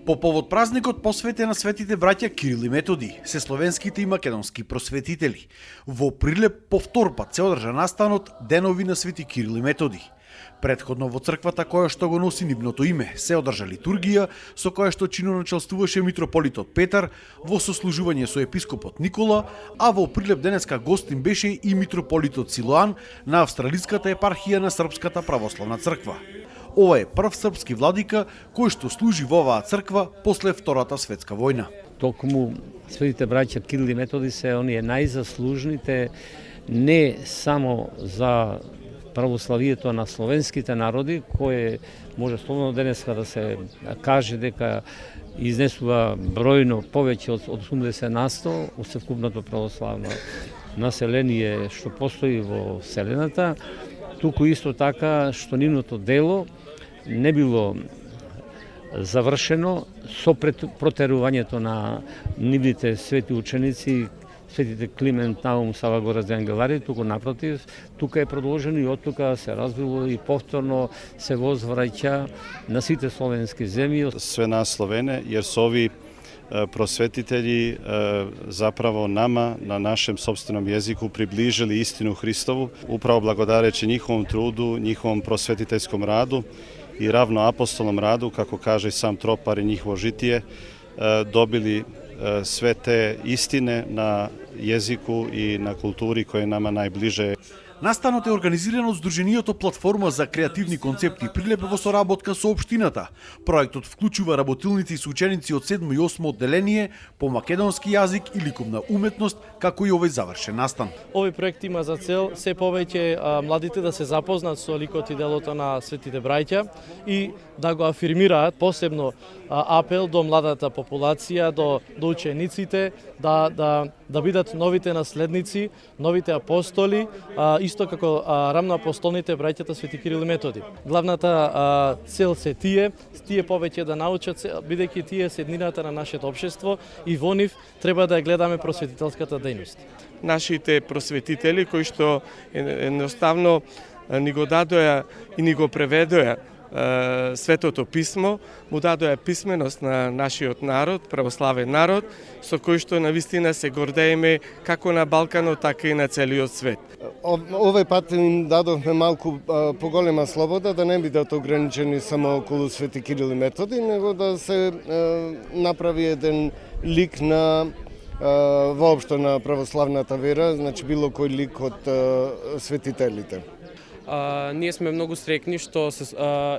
По повод празникот посветен на светите браќа Кирил и Методи, се словенските и македонски просветители. Во Прилеп повтор пат се одржа настанот Денови на Свети Кирил и Методи. Предходно во црквата која што го носи нивното име се одржа литургија со која што чиноначалствуваше митрополитот Петар во сослужување со епископот Никола, а во Прилеп денеска гостин беше и митрополитот Силоан на Австралиската епархија на Српската православна црква. Ова е прв српски владика кој што служи во оваа црква после Втората светска војна. Токму светите браќа Кирил и Методи се оние најзаслужните не само за православието на словенските народи, кое може слободно денеска да се каже дека изнесува бројно повеќе од 80% од севкупното православно население што постои во Вселената, туку исто така што нивното дело не било завршено со протерувањето на нивните свети ученици, светите Климент, Наум, Сава Горец и Ангелари, туку напротив, тука е продолжено и од тука се развило и повторно се возвраќа на сите словенски земји. Све нас Словене, jer su ovi prosvetitelji zapravo nama na našem sopstvenom jeziku približili istinu Hristovu, upravo blagodareći njihovom trudu, njihovom prosvetiteljskom radu i ravno apostolnom radu, kako kaže sam Tropar i njihovo žitije, dobili sve te istine na jeziku i na kulturi koje je nama najbliže. Настанот е организиран од Сдруженијето Платформа за креативни концепти Прилеп во соработка со општината. Проектот вклучува работилници и ученици од 7 и 8 одделение по македонски јазик и ликовна уметност, како и овој завршен настан. Овој проект има за цел се повеќе младите да се запознат со ликот и делото на светите браќа и да го афирмираат, посебно апел до младата популација, до учениците, да бидат новите наследници, новите апостоли, исто како рамноапостолните браќата Свети Кирил и Методи. Главната цел се тие повеќе да научат, бидејќи тие се еднината на нашето општество и во нив треба да ја гледаме просветителската дејност. Нашите просветители кои што едноставно ни го дадоа и ни го преведоа Светото писмо, му дадоа писменост на нашиот народ, православен народ, со кој што навистина се гордееме како на Балканот, така и на целиот свет. Овој пат им дадовме малку поголема слобода, да не бидат ограничени само околу Свети Кирил и Методи, него да се направи еден лик на воопшто на православната вера, значи било кој лик од светителите. Ние сме многу среќни што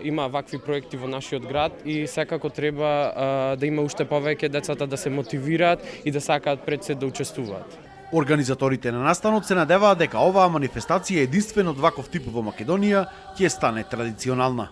има вакви проекти во нашиот град и секако треба да има уште повеќе децата да се мотивираат и да сакаат пред се да учествуваат. Организаторите на настанот се надеваат дека оваа манифестација единствено од ваков тип во Македонија ќе стане традиционална.